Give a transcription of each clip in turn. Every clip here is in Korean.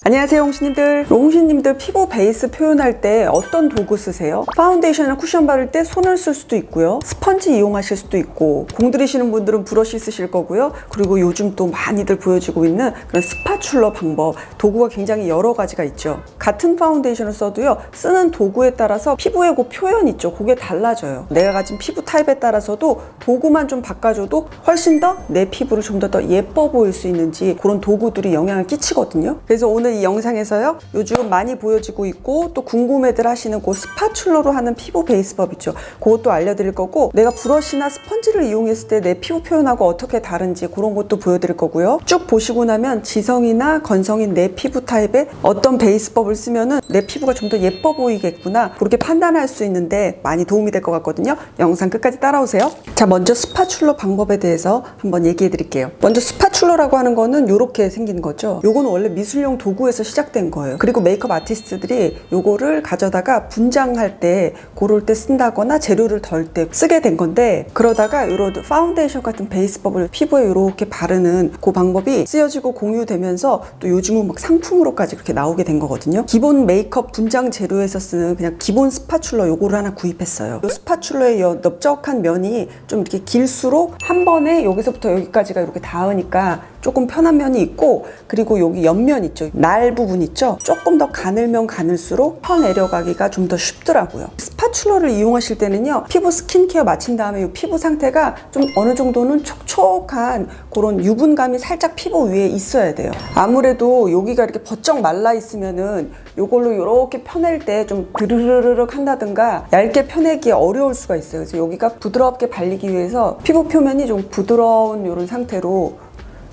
안녕하세요 홍시님들. 홍시님들 피부 베이스 표현할 때 어떤 도구 쓰세요? 파운데이션이나 쿠션 바를 때 손을 쓸 수도 있고요, 스펀지 이용하실 수도 있고, 공들이시는 분들은 브러쉬 쓰실 거고요, 그리고 요즘 또 많이들 보여지고 있는 그런 스파츌러 방법, 도구가 굉장히 여러 가지가 있죠. 같은 파운데이션을 써도요, 쓰는 도구에 따라서 피부의 그 표현 있죠, 그게 달라져요. 내가 가진 피부 타입에 따라서도 도구만 좀 바꿔줘도 훨씬 더 내 피부를 좀 더 예뻐 보일 수 있는지, 그런 도구들이 영향을 끼치거든요. 그래서 오늘 이 영상에서요, 요즘 많이 보여지고 있고 또 궁금해들 하시는 그 스파츌러로 하는 피부 베이스법 있죠, 그것도 알려드릴 거고, 내가 브러쉬나 스펀지를 이용했을 때 내 피부 표현하고 어떻게 다른지 그런 것도 보여드릴 거고요. 쭉 보시고 나면 지성이나 건성인 내 피부 타입에 어떤 베이스법을 쓰면은 내 피부가 좀 더 예뻐 보이겠구나, 그렇게 판단할 수 있는데 많이 도움이 될 것 같거든요. 영상 끝까지 따라오세요. 자, 먼저 스파츌러 방법에 대해서 한번 얘기해 드릴게요. 먼저 스파츌러라고 하는 거는 이렇게 생긴 거죠. 요거는 원래 미술용 도구에서 시작된 거예요. 그리고 메이크업 아티스트들이 요거를 가져다가 분장할 때, 고를 때 쓴다거나 재료를 덜 때 쓰게 된 건데, 그러다가 요런 파운데이션 같은 베이스법을 피부에 이렇게 바르는 그 방법이 쓰여지고 공유되면서 또 요즘은 막 상품으로까지 그렇게 나오게 된 거거든요. 기본 메이크업 분장 재료에서 쓰는 그냥 기본 스파츌러 요거를 하나 구입했어요. 요 스파츌러의 넓적한 면이 좀 이렇게 길수록 한 번에 여기서부터 여기까지가 이렇게 닿으니까 조금 편한 면이 있고, 그리고 여기 옆면 있죠, 날 부분 있죠, 조금 더 가늘면 가늘수록 펴 내려가기가 좀 더 쉽더라고요. 스파츌러를 이용하실 때는요, 피부 스킨케어 마친 다음에 이 피부 상태가 좀 어느 정도는 촉촉한 그런 유분감이 살짝 피부 위에 있어야 돼요. 아무래도 여기가 이렇게 버쩍 말라 있으면은 요걸로 이렇게 펴낼 때 좀 드르르륵 한다든가 얇게 펴내기 어려울 수가 있어요. 그래서 여기가 부드럽게 발리기 위해서 피부 표면이 좀 부드러운 이런 상태로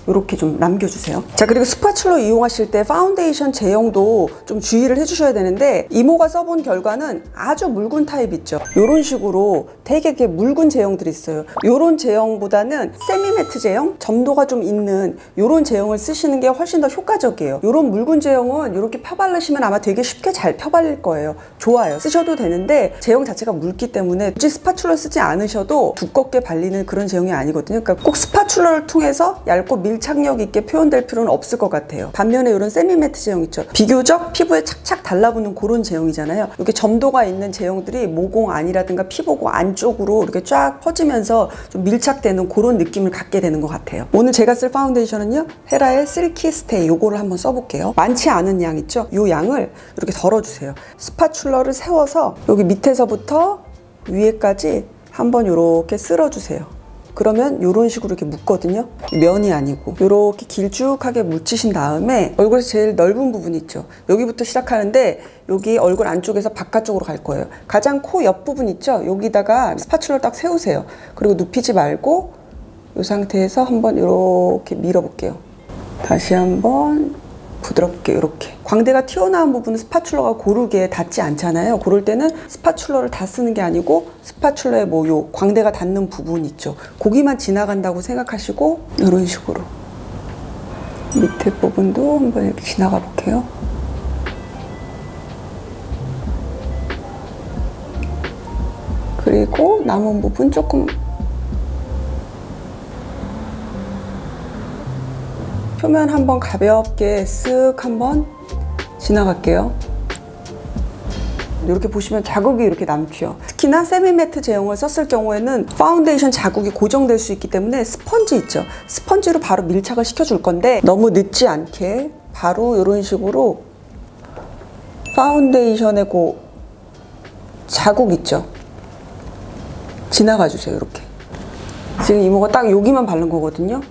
이렇게 좀 남겨주세요. 자, 그리고 스파츌러 이용하실 때 파운데이션 제형도 좀 주의를 해주셔야 되는데, 이모가 써본 결과는 아주 묽은 타입 있죠, 이런 식으로 되게 이렇게 묽은 제형들이 있어요. 이런 제형보다는 세미매트 제형, 점도가 좀 있는 이런 제형을 쓰시는 게 훨씬 더 효과적이에요. 이런 묽은 제형은 이렇게 펴바르시면 아마 되게 쉽게 잘 펴발릴 거예요. 좋아요, 쓰셔도 되는데 제형 자체가 묽기 때문에 굳이 스파츌러 쓰지 않으셔도 두껍게 발리는 그런 제형이 아니거든요. 그러니까 꼭 스파츌러를 통해서 얇고 밀착력 있게 표현될 필요는 없을 것 같아요. 반면에 이런 세미매트 제형 있죠, 비교적 피부에 착착 달라붙는 그런 제형이잖아요. 이렇게 점도가 있는 제형들이 모공 안이라든가 피부고 안쪽으로 이렇게 쫙 퍼지면서 좀 밀착되는 그런 느낌을 갖게 되는 것 같아요. 오늘 제가 쓸 파운데이션은요, 헤라의 실키 스테이, 요거를 한번 써볼게요. 많지 않은 양 있죠, 요 양을 이렇게 덜어주세요. 스파츌러를 세워서 여기 밑에서부터 위에까지 한번 이렇게 쓸어주세요. 그러면 이런 식으로 이렇게 묻거든요. 면이 아니고 이렇게 길쭉하게 묻히신 다음에 얼굴에서 제일 넓은 부분 있죠, 여기부터 시작하는데 여기 얼굴 안쪽에서 바깥쪽으로 갈 거예요. 가장 코 옆부분 있죠, 여기다가 스파츌러를 딱 세우세요. 그리고 눕히지 말고 이 상태에서 한번 이렇게 밀어볼게요. 다시 한번 부드럽게 이렇게. 광대가 튀어나온 부분은 스파츌러가 고르게 닿지 않잖아요. 그럴 때는 스파츌러를 다 쓰는 게 아니고 스파츌러에 뭐 요 광대가 닿는 부분 있죠, 거기만 지나간다고 생각하시고 이런 식으로 밑에 부분도 한번 이렇게 지나가 볼게요. 그리고 남은 부분 조금 표면 한번 가볍게 쓱 한번 지나갈게요. 이렇게 보시면 자국이 이렇게 남죠. 특히나 세미매트 제형을 썼을 경우에는 파운데이션 자국이 고정될 수 있기 때문에 스펀지 있죠, 스펀지로 바로 밀착을 시켜줄 건데, 너무 늦지 않게 바로 이런 식으로 파운데이션의 그 자국 있죠, 지나가 주세요. 이렇게 지금 이모가 딱 여기만 바른 거거든요.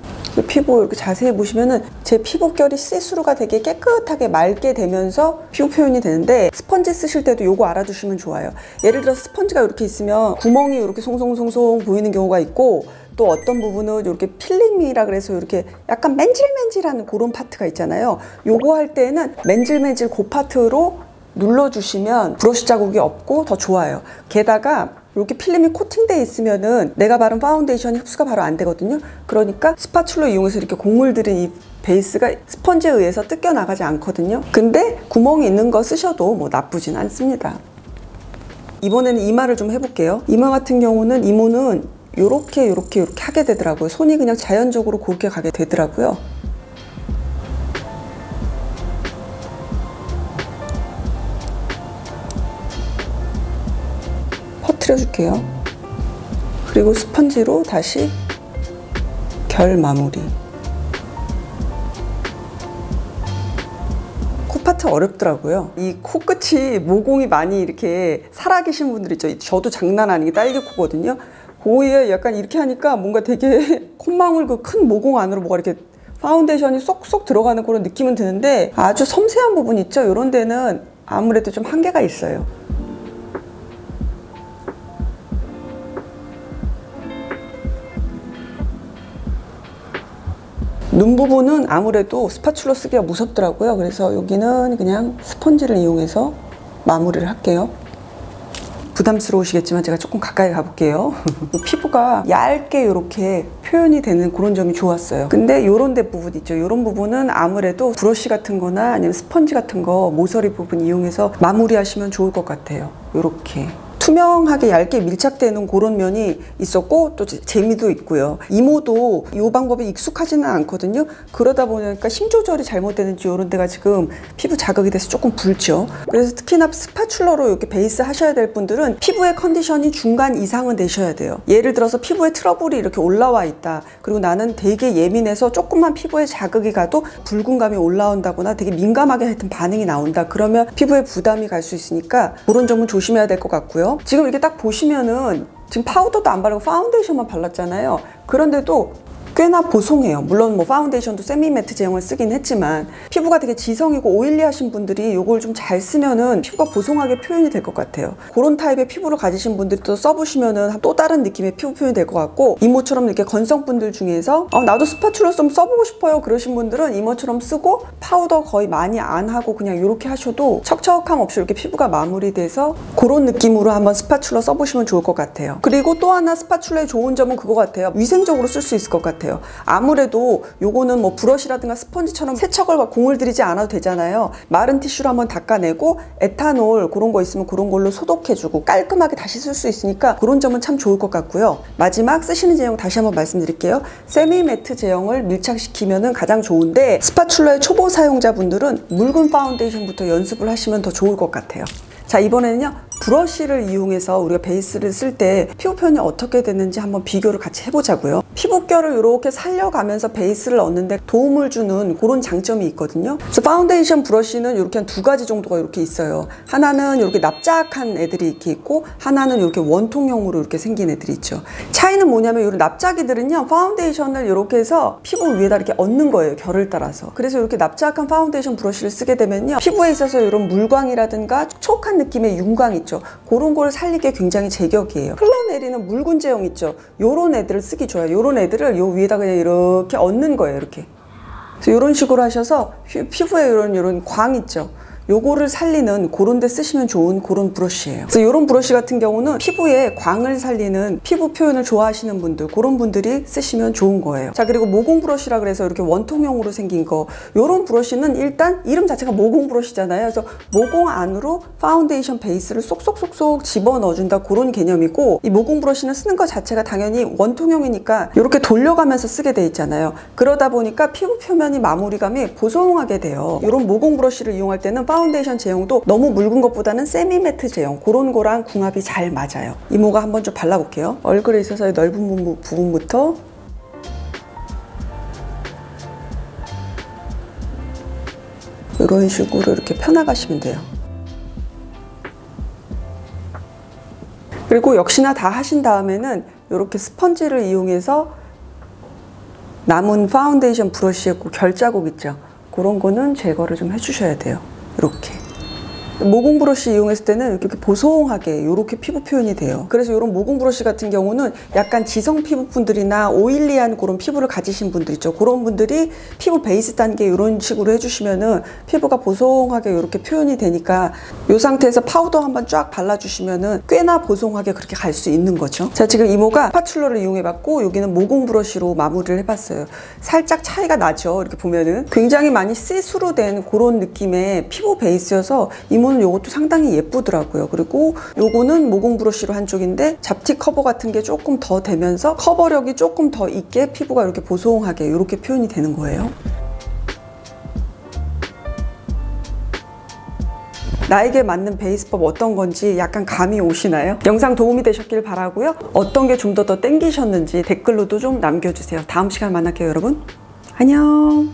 피부 이렇게 자세히 보시면은 제 피부결이 시스루가 되게 깨끗하게 맑게 되면서 피부 표현이 되는데, 스펀지 쓰실 때도 요거 알아두시면 좋아요. 예를 들어서 스펀지가 이렇게 있으면 구멍이 이렇게 송송송송 보이는 경우가 있고, 또 어떤 부분은 이렇게 필름이라 그래서 이렇게 약간 맨질맨질하는 그런 파트가 있잖아요. 요거 할 때는 맨질맨질 그 파트로 눌러주시면 브러쉬 자국이 없고 더 좋아요. 게다가 이렇게 필름이 코팅되어 있으면은 내가 바른 파운데이션이 흡수가 바로 안 되거든요. 그러니까 스파츌러 이용해서 이렇게 곡물 들인 이 베이스가 스펀지에 의해서 뜯겨 나가지 않거든요. 근데 구멍이 있는 거 쓰셔도 뭐 나쁘진 않습니다. 이번에는 이마를 좀 해볼게요. 이마 같은 경우는 이모는 요렇게 하게 되더라고요. 손이 그냥 자연적으로 곱게 가게 되더라고요. 칠해줄게요. 그리고 스펀지로 다시 결 마무리. 코파트 어렵더라고요. 이 코끝이 모공이 많이 이렇게 살아계신 분들 있죠. 저도 장난 아니게 딸기 코거든요. 그거에 약간 이렇게 하니까 뭔가 되게 콧망울 그 큰 모공 안으로 뭐가 이렇게 파운데이션이 쏙쏙 들어가는 그런 느낌은 드는데 아주 섬세한 부분 있죠. 이런 데는 아무래도 좀 한계가 있어요. 눈 부분은 아무래도 스파츌러 쓰기가 무섭더라고요. 그래서 여기는 그냥 스펀지를 이용해서 마무리를 할게요. 부담스러우시겠지만 제가 조금 가까이 가볼게요. 피부가 얇게 이렇게 표현이 되는 그런 점이 좋았어요. 근데 요런 데 부분 있죠. 요런 부분은 아무래도 브러쉬 같은 거나 아니면 스펀지 같은 거 모서리 부분 이용해서 마무리하시면 좋을 것 같아요. 요렇게 투명하게 얇게 밀착되는 그런 면이 있었고 또 재미도 있고요. 이모도 이 방법에 익숙하지는 않거든요. 그러다 보니까 힘 조절이 잘못되는지 이런 데가 지금 피부 자극이 돼서 조금 붉죠. 그래서 특히나 스파츌러로 이렇게 베이스 하셔야 될 분들은 피부의 컨디션이 중간 이상은 되셔야 돼요. 예를 들어서 피부에 트러블이 이렇게 올라와 있다. 그리고 나는 되게 예민해서 조금만 피부에 자극이 가도 붉은감이 올라온다거나 되게 민감하게 하여튼 반응이 나온다. 그러면 피부에 부담이 갈 수 있으니까 그런 점은 조심해야 될 것 같고요. 지금 이렇게 딱 보시면은 지금 파우더도 안 바르고 파운데이션만 발랐잖아요. 그런데도 꽤나 보송해요. 물론 뭐 파운데이션도 세미 매트 제형을 쓰긴 했지만 피부가 되게 지성이고 오일리하신 분들이 이걸 좀 잘 쓰면은 피부가 보송하게 표현이 될 것 같아요. 그런 타입의 피부를 가지신 분들이 또 써보시면은 또 다른 느낌의 피부 표현이 될 것 같고, 이모처럼 이렇게 건성분들 중에서 나도 스파츌러 좀 써보고 싶어요 그러신 분들은 이모처럼 쓰고 파우더 거의 많이 안 하고 그냥 이렇게 하셔도 척척함 없이 이렇게 피부가 마무리돼서 그런 느낌으로 한번 스파츌러 써보시면 좋을 것 같아요. 그리고 또 하나 스파츌러의 좋은 점은 그거 같아요. 위생적으로 쓸 수 있을 것 같아요. 아무래도 요거는 뭐 브러쉬라든가 스펀지처럼 세척을 공을 들이지 않아도 되잖아요. 마른 티슈로 한번 닦아내고 에탄올 그런 거 있으면 그런 걸로 소독해주고 깔끔하게 다시 쓸 수 있으니까 그런 점은 참 좋을 것 같고요. 마지막 쓰시는 제형 다시 한번 말씀드릴게요. 세미 매트 제형을 밀착시키면 가장 좋은데 스파츌러의 초보 사용자분들은 묽은 파운데이션부터 연습을 하시면 더 좋을 것 같아요. 자, 이번에는요 브러쉬를 이용해서 우리가 베이스를 쓸 때 피부 표현이 어떻게 되는지 한번 비교를 같이 해보자고요. 피부결을 이렇게 살려가면서 베이스를 얻는데 도움을 주는 그런 장점이 있거든요. 그래서 파운데이션 브러쉬는 이렇게 한 두 가지 정도가 이렇게 있어요. 하나는 이렇게 납작한 애들이 이렇게 있고 하나는 이렇게 원통형으로 이렇게 생긴 애들이 있죠. 차이는 뭐냐면 이런 납작이들은요 파운데이션을 이렇게 해서 피부 위에다 이렇게 얹는 거예요. 결을 따라서. 그래서 이렇게 납작한 파운데이션 브러쉬를 쓰게 되면요 피부에 있어서 이런 물광이라든가 촉촉한 느낌의 윤광 있죠. 그런 걸 살리기에 굉장히 제격이에요. 흘러내리는 묽은 제형 있죠. 요런 애들을 쓰기 좋아요. 요런 애들을 요 위에다 그냥 이렇게 얹는 거예요. 이렇게. 그래서 이런 식으로 하셔서 피부에 이런 광 있죠. 요거를 살리는 그런 데 쓰시면 좋은 그런 브러쉬예요. 그래서 이런 브러쉬 같은 경우는 피부에 광을 살리는 피부 표현을 좋아하시는 분들, 그런 분들이 쓰시면 좋은 거예요. 자, 그리고 모공 브러쉬라 그래서 이렇게 원통형으로 생긴 거, 요런 브러쉬는 일단 이름 자체가 모공 브러쉬잖아요. 그래서 모공 안으로 파운데이션 베이스를 쏙쏙쏙쏙 집어넣어준다 그런 개념이고, 이 모공 브러쉬는 쓰는 것 자체가 당연히 원통형이니까 이렇게 돌려가면서 쓰게 돼 있잖아요. 그러다 보니까 피부 표면이 마무리감이 보송하게 돼요. 이런 모공 브러쉬를 이용할 때는 파운데이션 제형도 너무 묽은 것보다는 세미 매트 제형 그런 거랑 궁합이 잘 맞아요. 이모가 한번 좀 발라볼게요. 얼굴에 있어서 넓은 부분부터 이런 식으로 이렇게 펴나가시면 돼요. 그리고 역시나 다 하신 다음에는 이렇게 스펀지를 이용해서 남은 파운데이션 브러쉬에 결자국 있죠. 그런 거는 제거를 좀 해주셔야 돼요. 이렇게 모공 브러쉬 이용했을 때는 이렇게 보송하게 이렇게 피부 표현이 돼요. 그래서 이런 모공 브러쉬 같은 경우는 약간 지성 피부분들이나 오일리한 그런 피부를 가지신 분들 있죠. 그런 분들이 피부 베이스 단계 이런 식으로 해주시면은 피부가 보송하게 이렇게 표현이 되니까 이 상태에서 파우더 한번 쫙 발라주시면은 꽤나 보송하게 그렇게 갈 수 있는 거죠. 자, 지금 이모가 스파츌러를 이용해봤고 여기는 모공 브러쉬로 마무리를 해봤어요. 살짝 차이가 나죠. 이렇게 보면은 굉장히 많이 시스루 된 그런 느낌의 피부 베이스여서 이모는 요것도 상당히 예쁘더라고요. 그리고 요거는 모공 브러쉬로 한 쪽인데 잡티 커버 같은 게 조금 더 되면서 커버력이 조금 더 있게 피부가 이렇게 보송하게 이렇게 표현이 되는 거예요. 나에게 맞는 베이스법 어떤 건지 약간 감이 오시나요? 영상 도움이 되셨길 바라고요. 어떤 게 좀 더 땡기셨는지 댓글로도 좀 남겨주세요. 다음 시간에 만날게요, 여러분. 안녕.